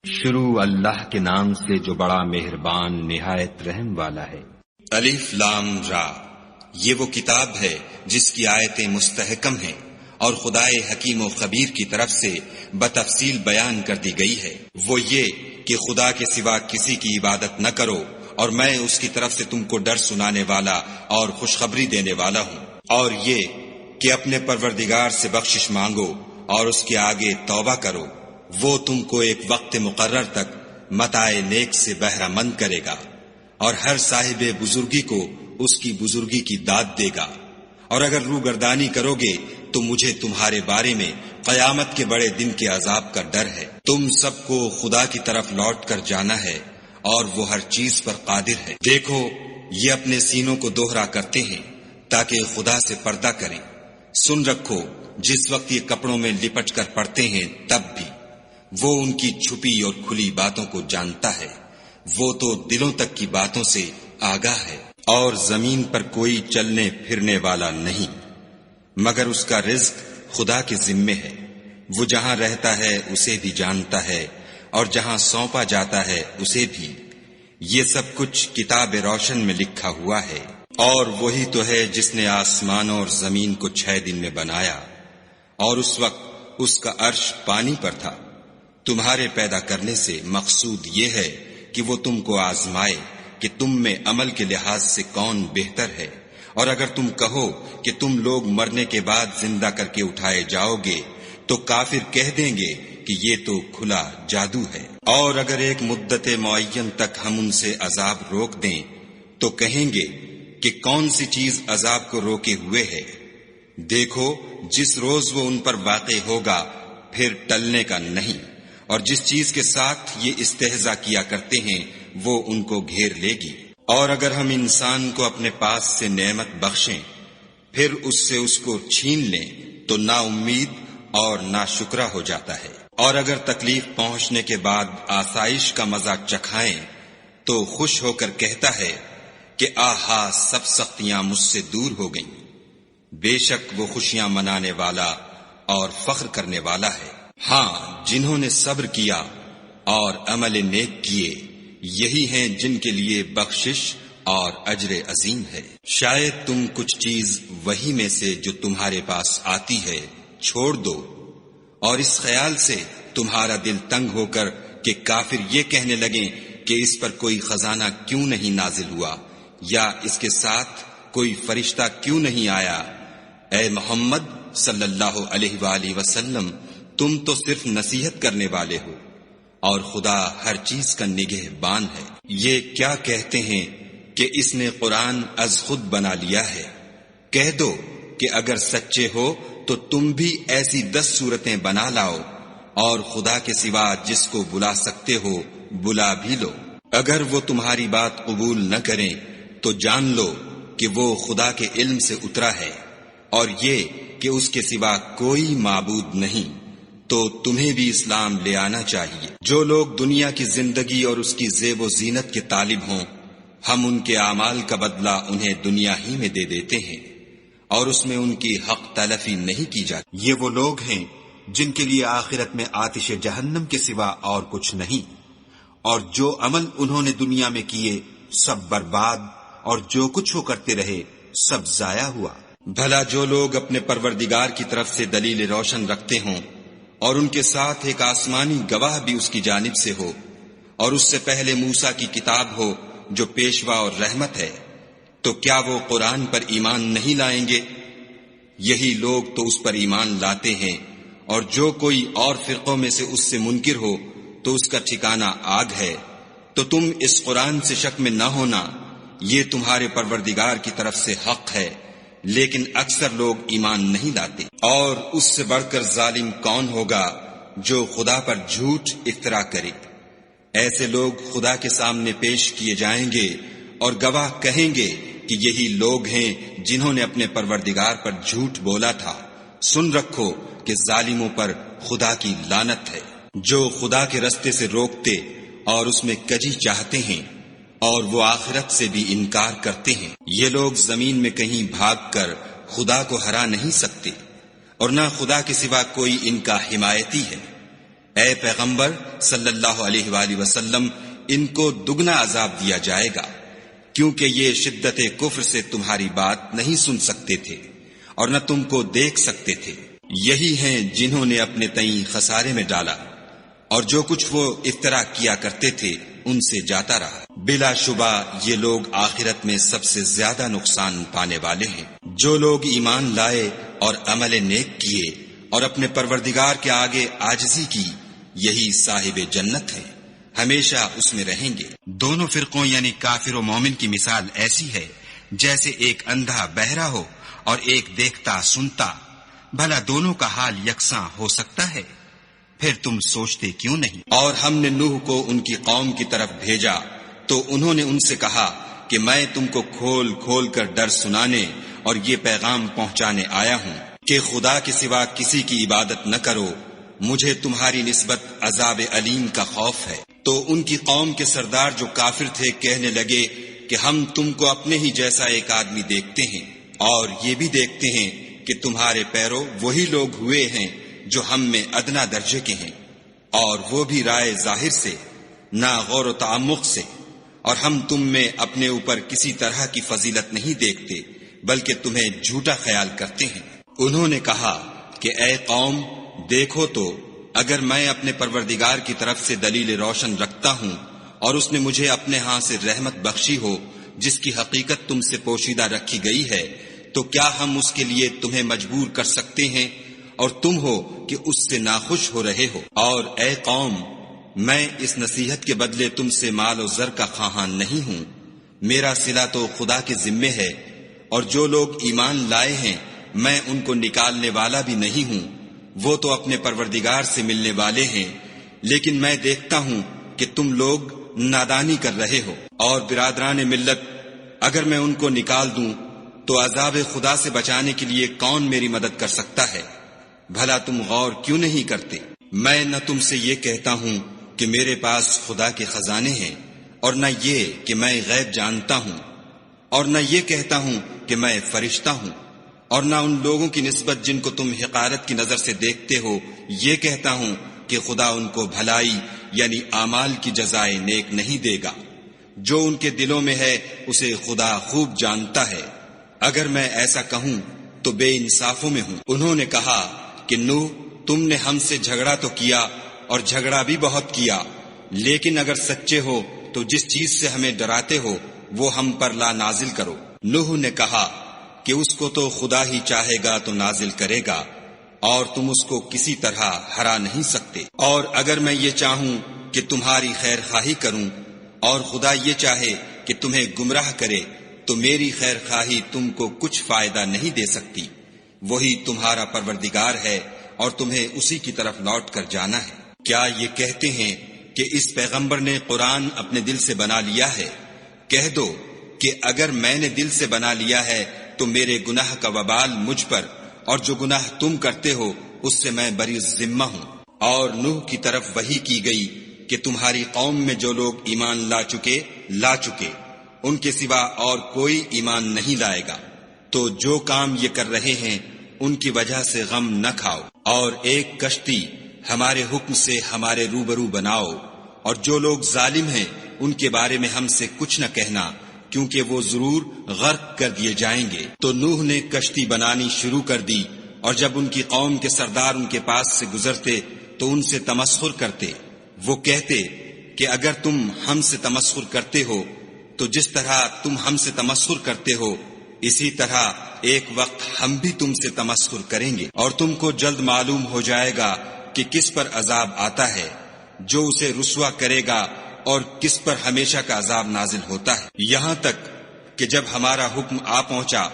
شروع اللہ کے نام سے جو بڑا مہربان نہایت رحم والا ہے۔ الف لام را، یہ وہ کتاب ہے جس کی آیتیں مستحکم ہیں اور خدائے حکیم و خبیر کی طرف سے بتفصیل بیان کر دی گئی ہے۔ وہ یہ کہ خدا کے سوا کسی کی عبادت نہ کرو اور میں اس کی طرف سے تم کو ڈر سنانے والا اور خوشخبری دینے والا ہوں، اور یہ کہ اپنے پروردگار سے بخشش مانگو اور اس کے آگے توبہ کرو، وہ تم کو ایک وقت مقرر تک متاع نیک سے بہرہ مند کرے گا اور ہر صاحب بزرگی کو اس کی بزرگی کی داد دے گا، اور اگر روگردانی کرو گے تو مجھے تمہارے بارے میں قیامت کے بڑے دن کے عذاب کا ڈر ہے۔ تم سب کو خدا کی طرف لوٹ کر جانا ہے اور وہ ہر چیز پر قادر ہے۔ دیکھو، یہ اپنے سینوں کو دوہرا کرتے ہیں تاکہ خدا سے پردہ کریں۔ سن رکھو، جس وقت یہ کپڑوں میں لپٹ کر پڑتے ہیں تب بھی وہ ان کی چھپی اور کھلی باتوں کو جانتا ہے، وہ تو دلوں تک کی باتوں سے آگاہ ہے۔ اور زمین پر کوئی چلنے پھرنے والا نہیں مگر اس کا رزق خدا کے ذمے ہے، وہ جہاں رہتا ہے اسے بھی جانتا ہے اور جہاں سونپا جاتا ہے اسے بھی۔ یہ سب کچھ کتاب روشن میں لکھا ہوا ہے۔ اور وہی تو ہے جس نے آسمانوں اور زمین کو 6 دن میں بنایا، اور اس وقت اس کا عرش پانی پر تھا۔ تمہارے پیدا کرنے سے مقصود یہ ہے کہ وہ تم کو آزمائے کہ تم میں عمل کے لحاظ سے کون بہتر ہے، اور اگر تم کہو کہ تم لوگ مرنے کے بعد زندہ کر کے اٹھائے جاؤ گے تو کافر کہہ دیں گے کہ یہ تو کھلا جادو ہے۔ اور اگر ایک مدت معین تک ہم ان سے عذاب روک دیں تو کہیں گے کہ کون سی چیز عذاب کو روکے ہوئے ہے۔ دیکھو، جس روز وہ ان پر واقع ہوگا پھر ٹلنے کا نہیں، اور جس چیز کے ساتھ یہ استہزاء کیا کرتے ہیں وہ ان کو گھیر لے گی۔ اور اگر ہم انسان کو اپنے پاس سے نعمت بخشیں پھر اس سے اس کو چھین لیں تو نا امید اور نا شکرا ہو جاتا ہے۔ اور اگر تکلیف پہنچنے کے بعد آسائش کا مزہ چکھائیں تو خوش ہو کر کہتا ہے کہ آہا، سب سختیاں مجھ سے دور ہو گئیں۔ بے شک وہ خوشیاں منانے والا اور فخر کرنے والا ہے۔ ہاں، جنہوں نے صبر کیا اور عمل نیک کیے، یہی ہیں جن کے لیے بخشش اور اجر عظیم ہے۔ شاید تم کچھ چیز وہی میں سے جو تمہارے پاس آتی ہے چھوڑ دو، اور اس خیال سے تمہارا دل تنگ ہو کر کہ کافر یہ کہنے لگیں کہ اس پر کوئی خزانہ کیوں نہیں نازل ہوا، یا اس کے ساتھ کوئی فرشتہ کیوں نہیں آیا۔ اے محمد صلی اللہ علیہ وآلہ وسلم، تم تو صرف نصیحت کرنے والے ہو اور خدا ہر چیز کا نگہبان ہے۔ یہ کیا کہتے ہیں کہ اس نے قرآن از خود بنا لیا ہے؟ کہہ دو کہ اگر سچے ہو تو تم بھی ایسی 10 صورتیں بنا لاؤ اور خدا کے سوا جس کو بلا سکتے ہو بلا بھی لو۔ اگر وہ تمہاری بات قبول نہ کریں تو جان لو کہ وہ خدا کے علم سے اترا ہے، اور یہ کہ اس کے سوا کوئی معبود نہیں، تو تمہیں بھی اسلام لے آنا چاہیے۔ جو لوگ دنیا کی زندگی اور اس کی زیب و زینت کے طالب ہوں، ہم ان کے اعمال کا بدلہ انہیں دنیا ہی میں دے دیتے ہیں اور اس میں ان کی حق تلفی نہیں کی جاتی۔ یہ وہ لوگ ہیں جن کے لیے آخرت میں آتش جہنم کے سوا اور کچھ نہیں، اور جو عمل انہوں نے دنیا میں کیے سب برباد، اور جو کچھ وہ کرتے رہے سب ضائع ہوا۔ بھلا جو لوگ اپنے پروردگار کی طرف سے دلیل روشن رکھتے ہوں اور ان کے ساتھ ایک آسمانی گواہ بھی اس کی جانب سے ہو، اور اس سے پہلے موسیٰ کی کتاب ہو جو پیشوا اور رحمت ہے، تو کیا وہ قرآن پر ایمان نہیں لائیں گے؟ یہی لوگ تو اس پر ایمان لاتے ہیں، اور جو کوئی اور فرقوں میں سے اس سے منکر ہو تو اس کا ٹھکانہ آگ ہے۔ تو تم اس قرآن سے شک میں نہ ہونا، یہ تمہارے پروردگار کی طرف سے حق ہے، لیکن اکثر لوگ ایمان نہیں لاتے۔ اور اس سے بڑھ کر ظالم کون ہوگا جو خدا پر جھوٹ افترا کرے؟ ایسے لوگ خدا کے سامنے پیش کیے جائیں گے اور گواہ کہیں گے کہ یہی لوگ ہیں جنہوں نے اپنے پروردگار پر جھوٹ بولا تھا۔ سن رکھو کہ ظالموں پر خدا کی لعنت ہے۔ جو خدا کے رستے سے روکتے اور اس میں کجی چاہتے ہیں اور وہ آخرت سے بھی انکار کرتے ہیں، یہ لوگ زمین میں کہیں بھاگ کر خدا کو ہرا نہیں سکتے، اور نہ خدا کے سوا کوئی ان کا حمایتی ہے۔ اے پیغمبر صلی اللہ علیہ وآلہ وسلم، ان کو دگنا عذاب دیا جائے گا، کیونکہ یہ شدت کفر سے تمہاری بات نہیں سن سکتے تھے اور نہ تم کو دیکھ سکتے تھے۔ یہی ہیں جنہوں نے اپنے تئیں خسارے میں ڈالا، اور جو کچھ وہ افترا کیا کرتے تھے ان سے جاتا رہا۔ بلا شبہ یہ لوگ آخرت میں سب سے زیادہ نقصان پانے والے ہیں۔ جو لوگ ایمان لائے اور عمل نیک کیے اور اپنے پروردگار کے آگے عاجزی کی، یہی صاحب جنت ہیں، ہمیشہ اس میں رہیں گے۔ دونوں فرقوں یعنی کافر و مومن کی مثال ایسی ہے جیسے ایک اندھا بہرا ہو اور ایک دیکھتا سنتا۔ بھلا دونوں کا حال یکساں ہو سکتا ہے؟ پھر تم سوچتے کیوں نہیں؟ اور ہم نے نوح کو ان کی قوم کی طرف بھیجا تو انہوں نے ان سے کہا کہ میں تم کو کھول کھول کر ڈر سنانے اور یہ پیغام پہنچانے آیا ہوں کہ خدا کے سوا کسی کی عبادت نہ کرو، مجھے تمہاری نسبت عذاب علیم کا خوف ہے۔ تو ان کی قوم کے سردار جو کافر تھے کہنے لگے کہ ہم تم کو اپنے ہی جیسا ایک آدمی دیکھتے ہیں، اور یہ بھی دیکھتے ہیں کہ تمہارے پیرو وہی لوگ ہوئے ہیں جو ہم میں ادنا درجے کے ہیں، اور وہ بھی رائے ظاہر سے، نہ غور و تعمق سے، اور ہم تم میں اپنے اوپر کسی طرح کی فضیلت نہیں دیکھتے بلکہ تمہیں جھوٹا خیال کرتے ہیں۔ انہوں نے کہا کہ اے قوم، دیکھو تو اگر میں اپنے پروردگار کی طرف سے دلیل روشن رکھتا ہوں اور اس نے مجھے اپنے ہاں سے رحمت بخشی ہو جس کی حقیقت تم سے پوشیدہ رکھی گئی ہے، تو کیا ہم اس کے لیے تمہیں مجبور کر سکتے ہیں اور تم ہو کہ اس سے ناخوش ہو رہے ہو؟ اور اے قوم، میں اس نصیحت کے بدلے تم سے مال و زر کا خواہاں نہیں ہوں، میرا صلہ تو خدا کے ذمے ہے، اور جو لوگ ایمان لائے ہیں میں ان کو نکالنے والا بھی نہیں ہوں، وہ تو اپنے پروردگار سے ملنے والے ہیں، لیکن میں دیکھتا ہوں کہ تم لوگ نادانی کر رہے ہو۔ اور برادران ملت، اگر میں ان کو نکال دوں تو عذاب خدا سے بچانے کے لیے کون میری مدد کر سکتا ہے؟ بھلا تم غور کیوں نہیں کرتے؟ میں نہ تم سے یہ کہتا ہوں کہ میرے پاس خدا کے خزانے ہیں، اور نہ یہ کہ میں غیب جانتا ہوں، اور نہ یہ کہتا ہوں کہ میں فرشتہ ہوں، اور نہ ان لوگوں کی نسبت جن کو تم حقارت کی نظر سے دیکھتے ہو یہ کہتا ہوں کہ خدا ان کو بھلائی یعنی اعمال کی جزائے نیک نہیں دے گا۔ جو ان کے دلوں میں ہے اسے خدا خوب جانتا ہے، اگر میں ایسا کہوں تو بے انصافوں میں ہوں۔ انہوں نے کہا کہ نوح، تم نے ہم سے جھگڑا تو کیا اور جھگڑا بھی بہت کیا، لیکن اگر سچے ہو تو جس چیز سے ہمیں ڈراتے ہو وہ ہم پر لا نازل کرو۔ نوح نے کہا کہ اس کو تو خدا ہی چاہے گا تو نازل کرے گا، اور تم اس کو کسی طرح ہرا نہیں سکتے۔ اور اگر میں یہ چاہوں کہ تمہاری خیر خواہی کروں اور خدا یہ چاہے کہ تمہیں گمراہ کرے تو میری خیر خواہی تم کو کچھ فائدہ نہیں دے سکتی۔ وہی تمہارا پروردگار ہے اور تمہیں اسی کی طرف لوٹ کر جانا ہے۔ کیا یہ کہتے ہیں کہ اس پیغمبر نے قرآن اپنے دل سے بنا لیا ہے؟ کہہ دو کہ اگر میں نے دل سے بنا لیا ہے تو میرے گناہ کا وبال مجھ پر، اور جو گناہ تم کرتے ہو اس سے میں بری ذمہ ہوں۔ اور نوح کی طرف وحی کی گئی کہ تمہاری قوم میں جو لوگ ایمان لا چکے ان کے سوا اور کوئی ایمان نہیں لائے گا، تو جو کام یہ کر رہے ہیں ان کی وجہ سے غم نہ کھاؤ، اور ایک کشتی ہمارے حکم سے ہمارے روبرو بناؤ، اور جو لوگ ظالم ہیں ان کے بارے میں ہم سے کچھ نہ کہنا، کیونکہ وہ ضرور غرق کر دیے جائیں گے۔ تو نوح نے کشتی بنانی شروع کر دی، اور جب ان کی قوم کے سردار ان کے پاس سے گزرتے تو ان سے تمسخر کرتے۔ وہ کہتے کہ اگر تم ہم سے تمسخر کرتے ہو تو جس طرح تم ہم سے تمسخر کرتے ہو اسی طرح ایک وقت ہم بھی تم سے تمسخر کریں گے، اور تم کو جلد معلوم ہو جائے گا کہ کس پر عذاب آتا ہے جو اسے رسوا کرے گا اور کس پر ہمیشہ کا عذاب نازل ہوتا ہے۔ یہاں تک کہ جب ہمارا حکم آ پہنچا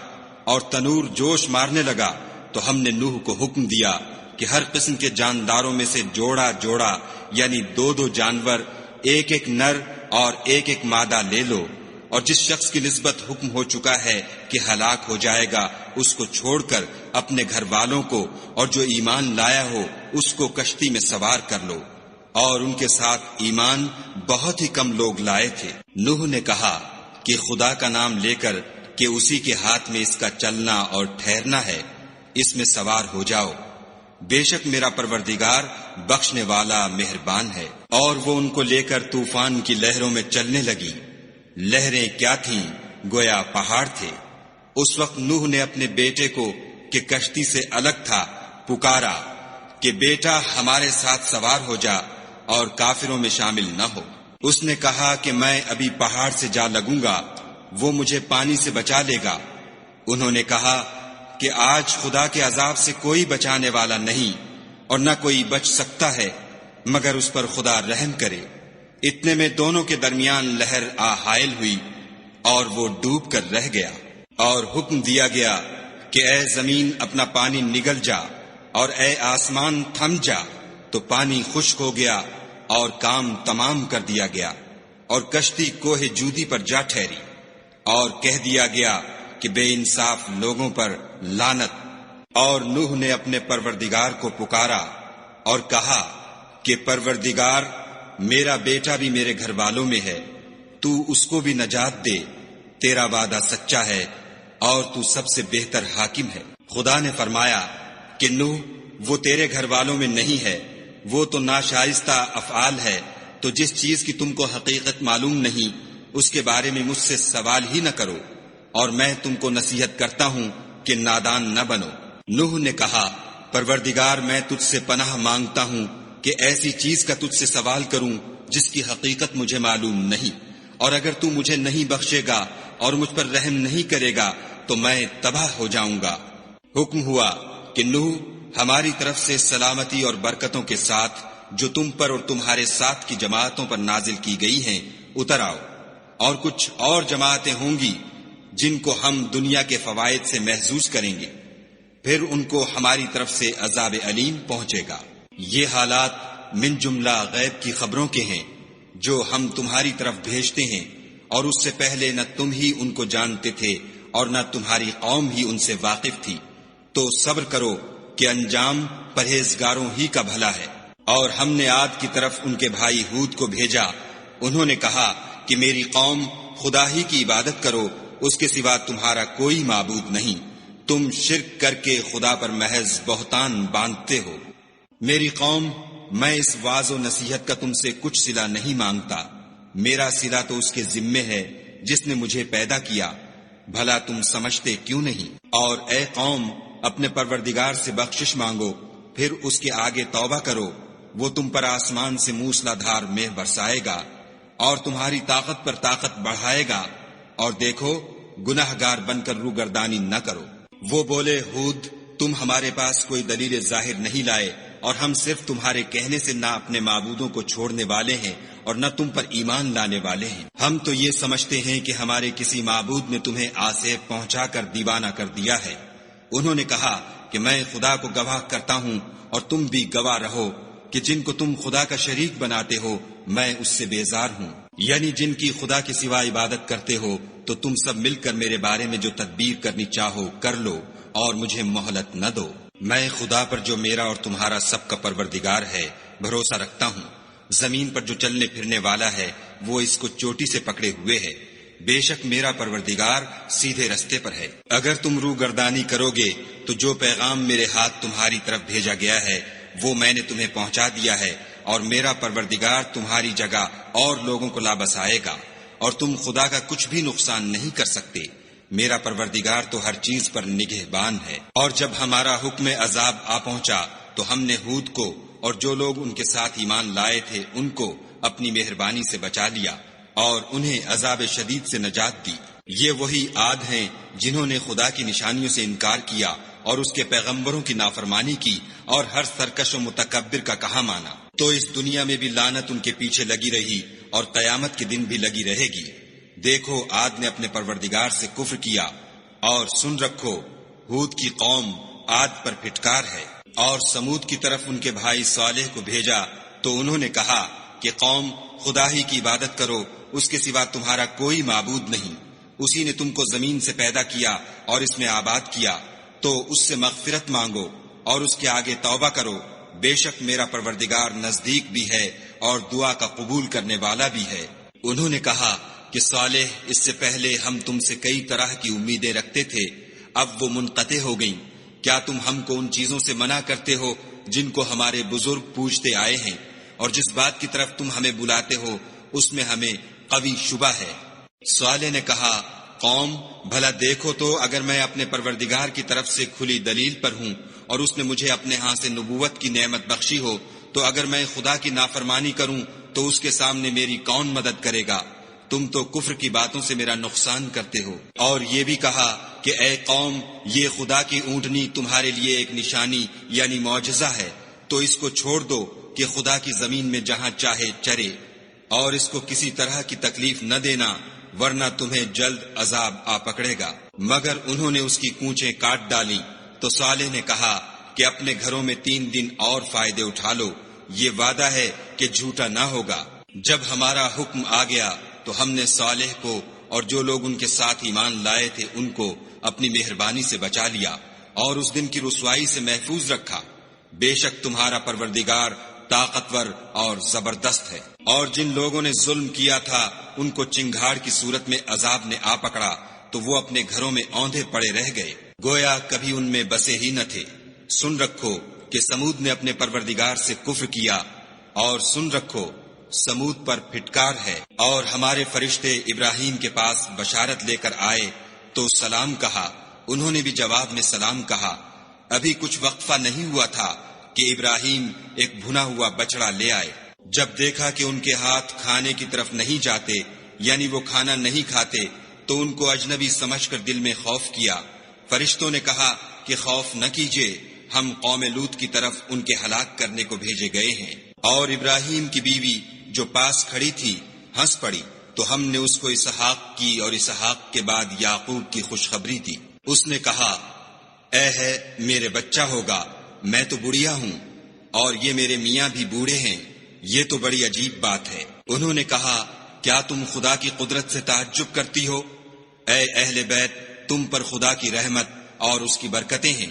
اور تنور جوش مارنے لگا تو ہم نے نوح کو حکم دیا کہ ہر قسم کے جانداروں میں سے جوڑا جوڑا یعنی 2 جانور، ایک نر اور ایک مادہ لے لو، اور جس شخص کی نسبت حکم ہو چکا ہے کہ ہلاک ہو جائے گا اس کو چھوڑ کر اپنے گھر والوں کو اور جو ایمان لایا ہو اس کو کشتی میں سوار کر لو۔ اور ان کے ساتھ ایمان بہت ہی کم لوگ لائے تھے۔ نوح نے کہا کہ خدا کا نام لے کر کہ اسی کے ہاتھ میں اس کا چلنا اور ٹھہرنا ہے، اس میں سوار ہو جاؤ، بے شک میرا پروردگار بخشنے والا مہربان ہے۔ اور وہ ان کو لے کر طوفان کی لہروں میں چلنے لگی۔ لہریں کیا تھیں؟ گویا پہاڑ تھے۔ اس وقت نوح نے اپنے بیٹے کو کہ کشتی سے الگ تھا پکارا کہ بیٹا ہمارے ساتھ سوار ہو جا اور کافروں میں شامل نہ ہو۔ اس نے کہا کہ میں ابھی پہاڑ سے جا لگوں گا، وہ مجھے پانی سے بچا لے گا۔ انہوں نے کہا کہ آج خدا کے عذاب سے کوئی بچانے والا نہیں اور نہ کوئی بچ سکتا ہے مگر اس پر خدا رحم کرے۔ اتنے میں دونوں کے درمیان لہر آ حائل ہوئی اور وہ ڈوب کر رہ گیا۔ اور حکم دیا گیا کہ اے زمین اپنا پانی نگل جا اور اے آسمان تھم جا، تو پانی خشک ہو گیا اور کام تمام کر دیا گیا، اور کشتی کوہ جودی پر جا ٹھہری۔ اور کہہ دیا گیا کہ بے انصاف لوگوں پر لعنت۔ اور نوح نے اپنے پروردگار کو پکارا اور کہا کہ پروردگار، میرا بیٹا بھی میرے گھر والوں میں ہے، تو اس کو بھی نجات دے، تیرا وعدہ سچا ہے اور تو سب سے بہتر حاکم ہے۔ خدا نے فرمایا کہ نوح، وہ تیرے گھر والوں میں نہیں ہے، وہ تو ناشائستہ افعال ہے، تو جس چیز کی تم کو حقیقت معلوم نہیں اس کے بارے میں مجھ سے سوال ہی نہ کرو، اور میں تم کو نصیحت کرتا ہوں کہ نادان نہ بنو۔ نوح نے کہا، پروردگار میں تجھ سے پناہ مانگتا ہوں کہ ایسی چیز کا تجھ سے سوال کروں جس کی حقیقت مجھے معلوم نہیں، اور اگر تو مجھے نہیں بخشے گا اور مجھ پر رحم نہیں کرے گا تو میں تباہ ہو جاؤں گا۔ حکم ہوا کہ نوح، ہماری طرف سے سلامتی اور برکتوں کے ساتھ جو تم پر اور تمہارے ساتھ کی جماعتوں پر نازل کی گئی ہیں اتر آؤ، اور کچھ اور جماعتیں ہوں گی جن کو ہم دنیا کے فوائد سے محظوظ کریں گے، پھر ان کو ہماری طرف سے عذاب علیم پہنچے گا۔ یہ حالات من جملہ غیب کی خبروں کے ہیں جو ہم تمہاری طرف بھیجتے ہیں، اور اس سے پہلے نہ تم ہی ان کو جانتے تھے اور نہ تمہاری قوم ہی ان سے واقف تھی، تو صبر کرو کہ انجام پرہیزگاروں ہی کا بھلا ہے۔ اور ہم نے عاد کی طرف ان کے بھائی ہود کو بھیجا، انہوں نے کہا کہ میری قوم خدا ہی کی عبادت کرو، اس کے سوا تمہارا کوئی معبود نہیں، تم شرک کر کے خدا پر محض بہتان باندھتے ہو۔ میری قوم، میں اس واعظ و نصیحت کا تم سے کچھ صلہ نہیں مانگتا، میرا صلہ تو اس کے ذمے ہے جس نے مجھے پیدا کیا، بھلا تم سمجھتے کیوں نہیں؟ اور اے قوم، اپنے پروردگار سے بخشش مانگو، پھر اس کے آگے توبہ کرو، وہ تم پر آسمان سے موسلا دھار مے برسائے گا اور تمہاری طاقت پر طاقت بڑھائے گا، اور دیکھو گناہ گار بن کر روگردانی نہ کرو۔ وہ بولے، ہود، تم ہمارے پاس کوئی دلیل ظاہر نہیں لائے، اور ہم صرف تمہارے کہنے سے نہ اپنے معبودوں کو چھوڑنے والے ہیں اور نہ تم پر ایمان لانے والے ہیں۔ ہم تو یہ سمجھتے ہیں کہ ہمارے کسی معبود نے تمہیں آسیب پہنچا کر دیوانہ کر دیا ہے۔ انہوں نے کہا کہ میں خدا کو گواہ کرتا ہوں اور تم بھی گواہ رہو کہ جن کو تم خدا کا شریک بناتے ہو میں اس سے بیزار ہوں، یعنی جن کی خدا کے سوا عبادت کرتے ہو، تو تم سب مل کر میرے بارے میں جو تدبیر کرنی چاہو کر لو اور مجھے مہلت نہ دو۔ میں خدا پر جو میرا اور تمہارا سب کا پروردگار ہے بھروسہ رکھتا ہوں۔ زمین پر جو چلنے پھرنے والا ہے وہ اس کو چوٹی سے پکڑے ہوئے ہے، بے شک میرا پروردگار سیدھے رستے پر ہے۔ اگر تم روگردانی کرو گے تو جو پیغام میرے ہاتھ تمہاری طرف بھیجا گیا ہے وہ میں نے تمہیں پہنچا دیا ہے، اور میرا پروردگار تمہاری جگہ اور لوگوں کو لا بسائے گا، اور تم خدا کا کچھ بھی نقصان نہیں کر سکتے۔ میرا پروردگار تو ہر چیز پر نگہبان ہے۔ اور جب ہمارا حکم عذاب آ پہنچا تو ہم نے ہود کو اور جو لوگ ان کے ساتھ ایمان لائے تھے ان کو اپنی مہربانی سے بچا لیا اور انہیں عذاب شدید سے نجات دی۔ یہ وہی عاد ہیں جنہوں نے خدا کی نشانیوں سے انکار کیا اور اس کے پیغمبروں کی نافرمانی کی اور ہر سرکش و متکبر کا کہا مانا۔ تو اس دنیا میں بھی لعنت ان کے پیچھے لگی رہی اور قیامت کے دن بھی لگی رہے گی۔ دیکھو عاد نے اپنے پروردگار سے کفر کیا، اور سن رکھو ہود کی قوم عاد پر پھٹکار ہے۔ اور سمود کی طرف ان کے بھائی صالح کو بھیجا تو انہوں نے کہا کہ قوم، خدا ہی کی عبادت کرو، اس کے سوا تمہارا کوئی معبود نہیں، اسی نے تم کو زمین سے پیدا کیا اور اس میں آباد کیا، تو اس سے مغفرت مانگو اور اس کے آگے توبہ کرو، بے شک میرا پروردگار نزدیک بھی ہے اور دعا کا قبول کرنے والا بھی ہے۔ انہوں نے کہا کہ صالح، اس سے پہلے ہم تم سے کئی طرح کی امیدیں رکھتے تھے، اب وہ منقطع ہو گئیں، کیا تم ہم کو ان چیزوں سے منع کرتے ہو جن کو ہمارے بزرگ پوجتے آئے ہیں، اور جس بات کی طرف تم ہمیں بلاتے ہو اس میں ہمیں قوی شبہ ہے؟ صالح نے کہا، قوم بھلا دیکھو تو اگر میں اپنے پروردگار کی طرف سے کھلی دلیل پر ہوں اور اس نے مجھے اپنے ہاں سے نبوت کی نعمت بخشی ہو، تو اگر میں خدا کی نافرمانی کروں تو اس کے سامنے میری کون مدد کرے گا؟ تم تو کفر کی باتوں سے میرا نقصان کرتے ہو۔ اور یہ بھی کہا کہ اے قوم، یہ خدا کی اونٹنی تمہارے لیے ایک نشانی یعنی معجزہ ہے، تو اس کو چھوڑ دو کہ خدا کی زمین میں جہاں چاہے چرے، اور اس کو کسی طرح کی تکلیف نہ دینا، ورنہ تمہیں جلد عذاب آ پکڑے گا۔ مگر انہوں نے اس کی کونچیں کاٹ ڈالی۔ تو صالح نے کہا کہ اپنے گھروں میں 3 دن اور فائدے اٹھا لو، یہ وعدہ ہے کہ جھوٹا نہ ہوگا۔ جب ہمارا حکم آ گیا تو ہم نے صالح کو اور جو لوگ ان کے ساتھ ایمان لائے تھے ان کو اپنی مہربانی سے بچا لیا اور اس دن کی رسوائی سے محفوظ رکھا۔ بے شک تمہارا پروردگار طاقتور اور زبردست ہے۔ اور جن لوگوں نے ظلم کیا تھا ان کو چنگھاڑ کی صورت میں عذاب نے آ پکڑا تو وہ اپنے گھروں میں اوندھے پڑے رہ گئے، گویا کبھی ان میں بسے ہی نہ تھے۔ سن رکھو کہ سمود نے اپنے پروردگار سے کفر کیا، اور سن رکھو سمود پر پھٹکار ہے۔ اور ہمارے فرشتے ابراہیم کے پاس بشارت لے کر آئے تو سلام کہا، انہوں نے بھی جواب میں سلام کہا۔ ابھی کچھ وقفہ نہیں ہوا تھا کہ ابراہیم ایک بھنا ہوا بچڑا لے آئے۔ جب دیکھا کہ ان کے ہاتھ کھانے کی طرف نہیں جاتے، یعنی وہ کھانا نہیں کھاتے، تو ان کو اجنبی سمجھ کر دل میں خوف کیا۔ فرشتوں نے کہا کہ خوف نہ کیجیے، ہم قوم لوط کی طرف ان کے ہلاک کرنے کو بھیجے گئے ہیں۔ اور ابراہیم کی بیوی جو پاس کھڑی تھی ہنس پڑی، تو ہم نے اس کو اسحاق کی اور اسحاق کے بعد یعقوب کی خوشخبری دی۔ اس نے کہا، اے ہے میرے بچہ ہوگا، میں تو بڑھیا ہوں اور یہ میرے میاں بھی بوڑھے ہیں، یہ تو بڑی عجیب بات ہے۔ انہوں نے کہا، کیا تم خدا کی قدرت سے تعجب کرتی ہو؟ اے اہل بیت، تم پر خدا کی رحمت اور اس کی برکتیں ہیں،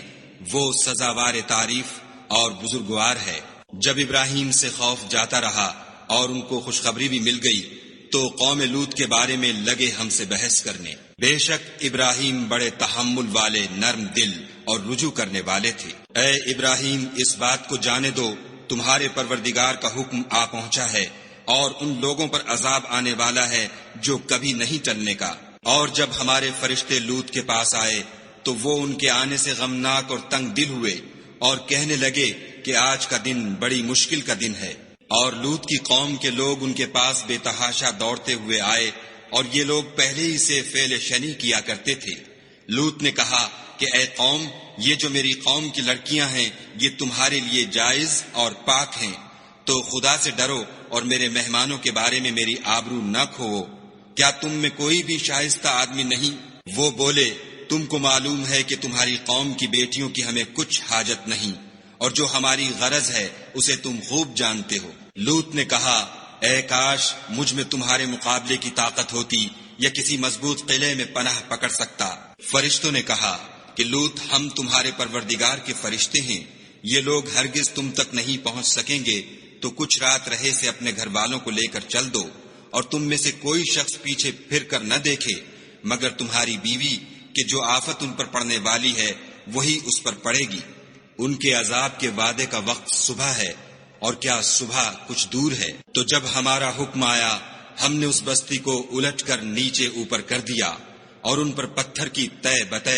وہ سزاوار تعریف اور بزرگوار ہے۔ جب ابراہیم سے خوف جاتا رہا اور ان کو خوشخبری بھی مل گئی تو قوم لوط کے بارے میں لگے ہم سے بحث کرنے۔ بے شک ابراہیم بڑے تحمل والے، نرم دل اور رجوع کرنے والے تھے۔ اے ابراہیم، اس بات کو جانے دو تمہارے پروردگار کا حکم آ پہنچا ہے، اور ان لوگوں پر عذاب آنے والا ہے جو کبھی نہیں ٹلنے کا۔ اور جب ہمارے فرشتے لوط کے پاس آئے تو وہ ان کے آنے سے غمناک اور تنگ دل ہوئے اور کہنے لگے کہ آج کا دن بڑی مشکل کا دن ہے۔ اور لوط کی قوم کے لوگ ان کے پاس بے تحاشا دوڑتے ہوئے آئے، اور یہ لوگ پہلے ہی سے فعل شنی کیا کرتے تھے۔ لوط نے کہا کہ اے قوم، یہ جو میری قوم کی لڑکیاں ہیں یہ تمہارے لیے جائز اور پاک ہیں، تو خدا سے ڈرو اور میرے مہمانوں کے بارے میں میری آبرو نہ کھوو۔ کیا تم میں کوئی بھی شائستہ آدمی نہیں؟ وہ بولے، تم کو معلوم ہے کہ تمہاری قوم کی بیٹیوں کی ہمیں کچھ حاجت نہیں، اور جو ہماری غرض ہے اسے تم خوب جانتے ہو۔ لوط نے کہا، اے کاش مجھ میں تمہارے مقابلے کی طاقت ہوتی یا کسی مضبوط قلعے میں پناہ پکڑ سکتا۔ فرشتوں نے کہا کہ لوط، ہم تمہارے پروردگار کے فرشتے ہیں، یہ لوگ ہرگز تم تک نہیں پہنچ سکیں گے، تو کچھ رات رہے سے اپنے گھر والوں کو لے کر چل دو، اور تم میں سے کوئی شخص پیچھے پھر کر نہ دیکھے مگر تمہاری بیوی، کہ جو آفت ان پر پڑنے والی ہے وہی اس پر پڑے گی۔ ان کے عذاب کے وعدے کا وقت صبح ہے، اور کیا صبح کچھ دور ہے؟ تو جب ہمارا حکم آیا ہم نے اس بستی کو الٹ کر نیچے اوپر کر دیا اور ان پر پتھر کی تہ بتہ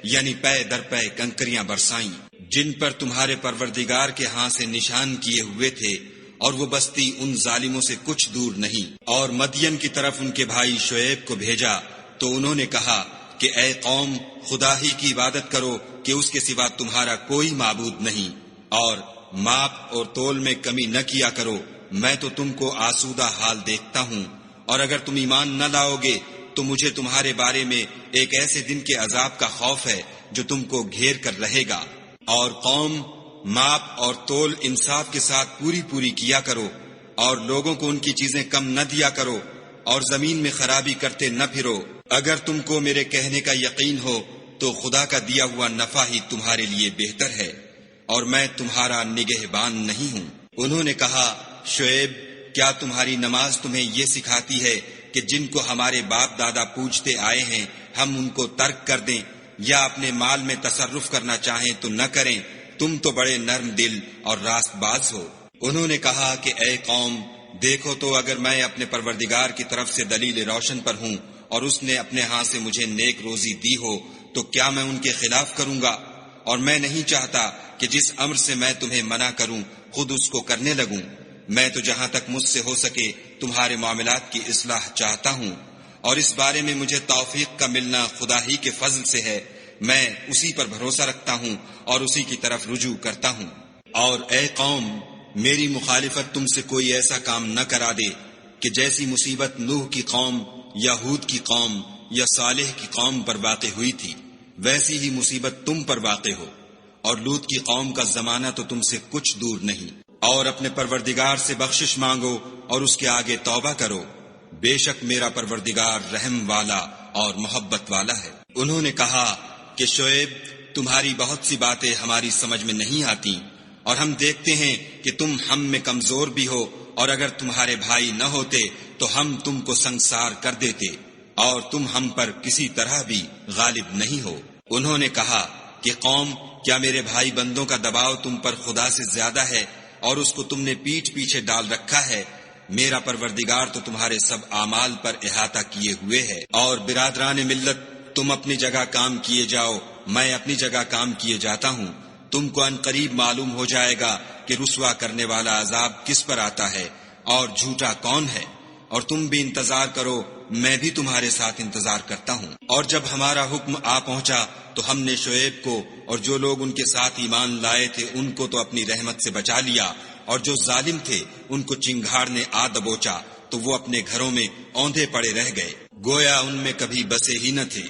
یعنی پے در پے کنکریاں برسائیں، جن پر تمہارے پروردگار کے ہاں سے نشان کیے ہوئے تھے، اور وہ بستی ان ظالموں سے کچھ دور نہیں۔ اور مدین کی طرف ان کے بھائی شعیب کو بھیجا تو انہوں نے کہا کہ اے قوم، خدا ہی کی عبادت کرو کہ اس کے سوا تمہارا کوئی معبود نہیں، اور ماپ اور تول میں کمی نہ کیا کرو، میں تو تم کو آسودہ حال دیکھتا ہوں، اور اگر تم ایمان نہ لاؤ گے تو مجھے تمہارے بارے میں ایک ایسے دن کے عذاب کا خوف ہے جو تم کو گھیر کر رہے گا۔ اور قوم، ماپ اور تول انصاف کے ساتھ پوری کیا کرو، اور لوگوں کو ان کی چیزیں کم نہ دیا کرو، اور زمین میں خرابی کرتے نہ پھرو۔ اگر تم کو میرے کہنے کا یقین ہو تو خدا کا دیا ہوا نفع ہی تمہارے لیے بہتر ہے، اور میں تمہارا نگہبان نہیں ہوں۔ انہوں نے کہا، شعیب، کیا تمہاری نماز تمہیں یہ سکھاتی ہے کہ جن کو ہمارے باپ دادا پوجتے آئے ہیں ہم ان کو ترک کر دیں، یا اپنے مال میں تصرف کرنا چاہیں تو نہ کریں، تم تو بڑے نرم دل اور راست باز ہو۔ انہوں نے کہا کہ اے قوم، دیکھو تو اگر میں اپنے پروردگار کی طرف سے دلیل روشن پر ہوں اور اس نے اپنے ہاتھ سے مجھے نیک روزی دی ہو تو کیا میں ان کے خلاف کروں گا؟ اور میں نہیں چاہتا کہ جس امر سے میں تمہیں منع کروں خود اس کو کرنے لگوں۔ میں تو جہاں تک مجھ سے ہو سکے تمہارے معاملات کی اصلاح چاہتا ہوں، اور اس بارے میں مجھے توفیق کا ملنا خدا ہی کے فضل سے ہے۔ میں اسی پر بھروسہ رکھتا ہوں اور اسی کی طرف رجوع کرتا ہوں۔ اور اے قوم، میری مخالفت تم سے کوئی ایسا کام نہ کرا دے کہ جیسی مصیبت نوح کی قوم یا ہود کی قوم یا صالح کی قوم پر واقع ہوئی تھی، ویسی ہی مصیبت تم پر واقع ہو۔ اور لوط کی قوم کا زمانہ تو تم سے کچھ دور نہیں۔ اور اپنے پروردگار سے بخشش مانگو اور اس کے آگے توبہ کرو، بے شک میرا پروردگار رحم والا اور محبت والا ہے۔ انہوں نے کہا کہ شعیب، تمہاری بہت سی باتیں ہماری سمجھ میں نہیں آتی، اور ہم دیکھتے ہیں کہ تم ہم میں کمزور بھی ہو، اور اگر تمہارے بھائی نہ ہوتے تو ہم تم کو سنگسار کر دیتے، اور تم ہم پر کسی طرح بھی غالب نہیں ہو۔ انہوں نے کہا کہ قوم، کیا میرے بھائی بندوں کا دباؤ تم پر خدا سے زیادہ ہے اور اس کو تم نے پیٹھ پیچھے ڈال رکھا ہے؟ میرا پروردگار تو تمہارے سب اعمال پر احاطہ کیے ہوئے ہے۔ اور برادران ملت، تم اپنی جگہ کام کیے جاؤ، میں اپنی جگہ کام کیے جاتا ہوں۔ تم کو ان قریب معلوم ہو جائے گا کہ رسوا کرنے والا عذاب کس پر آتا ہے اور جھوٹا کون ہے، اور تم بھی انتظار کرو، میں بھی تمہارے ساتھ انتظار کرتا ہوں۔ اور جب ہمارا حکم آ پہنچا تو ہم نے شعیب کو اور جو لوگ ان کے ساتھ ایمان لائے تھے ان کو تو اپنی رحمت سے بچا لیا، اور جو ظالم تھے ان کو چنگھاڑ نے آ دبوچا تو وہ اپنے گھروں میں اوندھے پڑے رہ گئے، گویا ان میں کبھی بسے ہی نہ تھے۔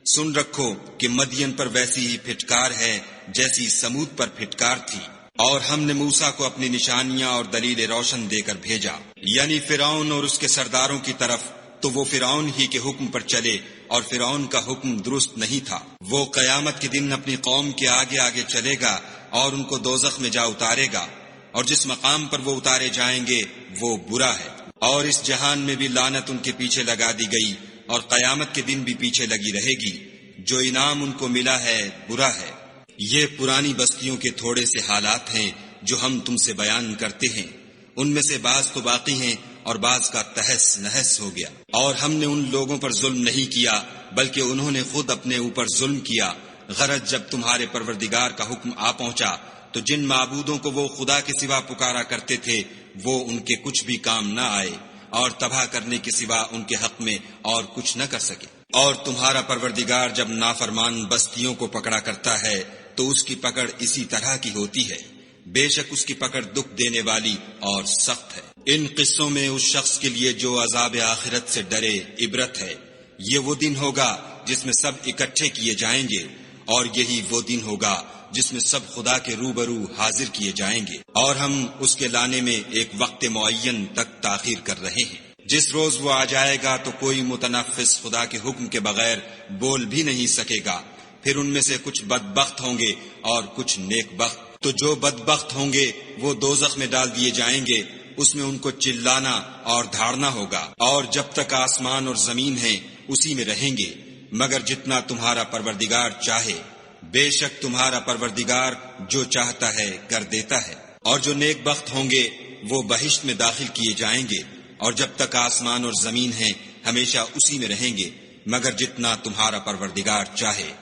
سن رکھو کہ مدین پر ویسی ہی پھٹکار ہے جیسی سمود پر پھٹکار تھی۔ اور ہم نے موسیٰ کو اپنی نشانیاں اور دلیل روشن دے کر بھیجا، یعنی فرعون اور اس کے سرداروں کی طرف، تو وہ فرعون ہی کے حکم پر چلے، اور فرعون کا حکم درست نہیں تھا۔ وہ قیامت کے دن اپنی قوم کے آگے آگے چلے گا اور ان کو دوزخ میں جا اتارے گا، اور جس مقام پر وہ اتارے جائیں گے وہ برا ہے۔ اور اس جہان میں بھی لعنت ان کے پیچھے لگا دی گئی، اور قیامت کے دن بھی پیچھے لگی رہے گی۔ جو انعام ان کو ملا ہے برا ہے۔ یہ پرانی بستیوں کے تھوڑے سے حالات ہیں جو ہم تم سے بیان کرتے ہیں، ان میں سے بعض تو باقی ہیں اور بعض کا تہس نہس ہو گیا۔ اور ہم نے ان لوگوں پر ظلم نہیں کیا بلکہ انہوں نے خود اپنے اوپر ظلم کیا۔ غرض جب تمہارے پروردگار کا حکم آ پہنچا تو جن معبودوں کو وہ خدا کے سوا پکارا کرتے تھے وہ ان کے کچھ بھی کام نہ آئے، اور تباہ کرنے کے سوا ان کے حق میں اور کچھ نہ کر سکے۔ اور تمہارا پروردگار جب نافرمان بستیوں کو پکڑا کرتا ہے تو اس کی پکڑ اسی طرح کی ہوتی ہے، بے شک اس کی پکڑ دکھ دینے والی اور سخت ہے۔ ان قصوں میں اس شخص کے لیے جو عذاب آخرت سے ڈرے عبرت ہے۔ یہ وہ دن ہوگا جس میں سب اکٹھے کیے جائیں گے، اور یہی وہ دن ہوگا جس میں سب خدا کے روبرو حاضر کیے جائیں گے، اور ہم اس کے لانے میں ایک وقت معین تک تاخیر کر رہے ہیں۔ جس روز وہ آ جائے گا تو کوئی متنفس خدا کے حکم کے بغیر بول بھی نہیں سکے گا۔ پھر ان میں سے کچھ بدبخت ہوں گے اور کچھ نیک بخت۔ تو جو بدبخت ہوں گے وہ دوزخ میں ڈال دیے جائیں گے، اس میں ان کو چلانا اور دھاڑنا ہوگا، اور جب تک آسمان اور زمین ہیں اسی میں رہیں گے، مگر جتنا تمہارا پروردگار چاہے۔ بے شک تمہارا پروردگار جو چاہتا ہے کر دیتا ہے۔ اور جو نیک بخت ہوں گے وہ بہشت میں داخل کیے جائیں گے، اور جب تک آسمان اور زمین ہیں ہمیشہ اسی میں رہیں گے، مگر جتنا تمہارا پروردگار چاہے۔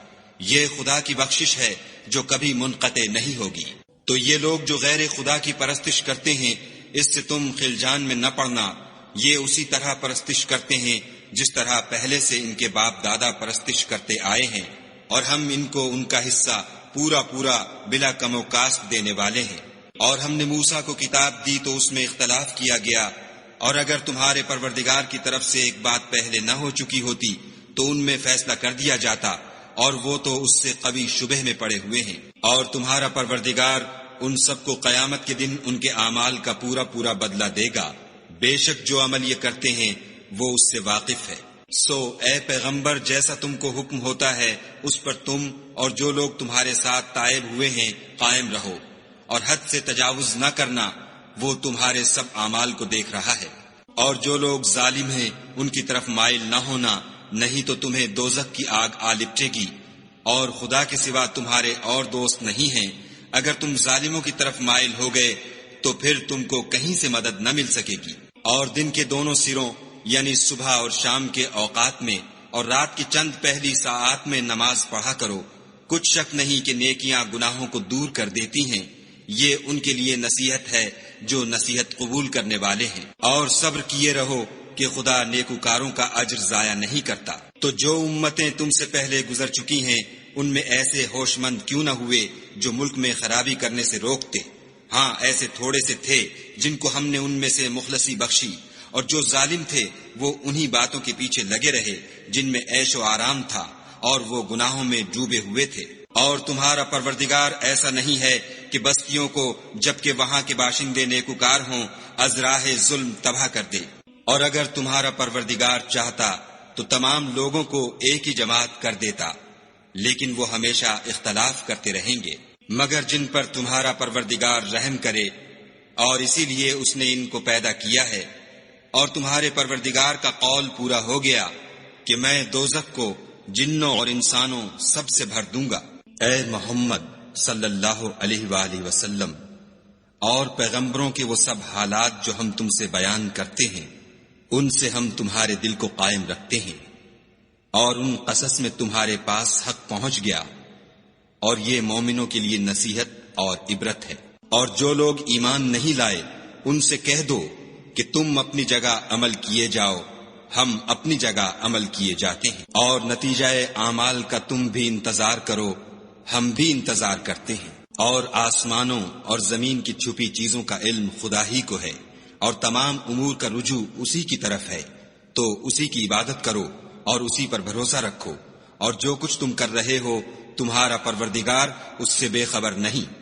یہ خدا کی بخشش ہے جو کبھی منقطع نہیں ہوگی۔ تو یہ لوگ جو غیر خدا کی پرستش کرتے ہیں اس سے تم خلجان میں نہ پڑنا، یہ اسی طرح پرستش کرتے ہیں جس طرح پہلے سے ان کے باپ دادا پرستش کرتے آئے ہیں، اور ہم ان کو ان کا حصہ پورا پورا بلا کم و کاست دینے والے ہیں۔ اور ہم نے موسیٰ کو کتاب دی تو اس میں اختلاف کیا گیا، اور اگر تمہارے پروردگار کی طرف سے ایک بات پہلے نہ ہو چکی ہوتی تو ان میں فیصلہ کر دیا جاتا، اور وہ تو اس سے قوی شبہ میں پڑے ہوئے ہیں۔ اور تمہارا پروردگار ان سب کو قیامت کے دن ان کے اعمال کا پورا پورا بدلہ دے گا، بے شک جو عمل یہ کرتے ہیں وہ اس سے واقف ہے۔ سو اے پیغمبر، جیسا تم کو حکم ہوتا ہے اس پر تم اور جو لوگ تمہارے ساتھ تائب ہوئے ہیں قائم رہو، اور حد سے تجاوز نہ کرنا، وہ تمہارے سب اعمال کو دیکھ رہا ہے۔ اور جو لوگ ظالم ہیں ان کی طرف مائل نہ ہونا، نہیں تو تمہیں دوزخ کی آگ آ لپٹے گی۔ اور خدا کے سوا تمہارے اور دوست نہیں ہیں، اگر تم ظالموں کی طرف مائل ہو گئے تو پھر تم کو کہیں سے مدد نہ مل سکے گی۔ اور دن کے دونوں سروں یعنی صبح اور شام کے اوقات میں اور رات کی چند پہلی ساعات میں نماز پڑھا کرو، کچھ شک نہیں کہ نیکیاں گناہوں کو دور کر دیتی ہیں، یہ ان کے لیے نصیحت ہے جو نصیحت قبول کرنے والے ہیں۔ اور صبر کیے رہو کہ خدا نیکوکاروں کا اجر ضائع نہیں کرتا۔ تو جو امتیں تم سے پہلے گزر چکی ہیں ان میں ایسے ہوش مند کیوں نہ ہوئے جو ملک میں خرابی کرنے سے روکتے؟ ہاں ایسے تھوڑے سے تھے جن کو ہم نے ان میں سے مخلصی بخشی، اور جو ظالم تھے وہ انہی باتوں کے پیچھے لگے رہے جن میں عیش و آرام تھا، اور وہ گناہوں میں ڈوبے ہوئے تھے۔ اور تمہارا پروردگار ایسا نہیں ہے کہ بستیوں کو جبکہ وہاں کے باشندے نیکوکار ہوں از راہ ظلم تباہ کر دے، اور اگر تمہارا پروردگار چاہتا تو تمام لوگوں کو ایک ہی جماعت کر دیتا، لیکن وہ ہمیشہ اختلاف کرتے رہیں گے، مگر جن پر تمہارا پروردگار رحم کرے، اور اسی لیے اس نے ان کو پیدا کیا ہے۔ اور تمہارے پروردگار کا قول پورا ہو گیا کہ میں دوزخ کو جنوں اور انسانوں سب سے بھر دوں گا۔ اے محمد صلی اللہ علیہ وآلہ وسلم اور پیغمبروں کے وہ سب حالات جو ہم تم سے بیان کرتے ہیں ان سے ہم تمہارے دل کو قائم رکھتے ہیں، اور ان قصص میں تمہارے پاس حق پہنچ گیا، اور یہ مومنوں کے لیے نصیحت اور عبرت ہے۔ اور جو لوگ ایمان نہیں لائے ان سے کہہ دو کہ تم اپنی جگہ عمل کیے جاؤ، ہم اپنی جگہ عمل کیے جاتے ہیں، اور نتیجہ اعمال کا تم بھی انتظار کرو، ہم بھی انتظار کرتے ہیں۔ اور آسمانوں اور زمین کی چھپی چیزوں کا علم خدا ہی کو ہے، اور تمام امور کا رجوع اسی کی طرف ہے، تو اسی کی عبادت کرو اور اسی پر بھروسہ رکھو، اور جو کچھ تم کر رہے ہو تمہارا پروردگار اس سے بے خبر نہیں۔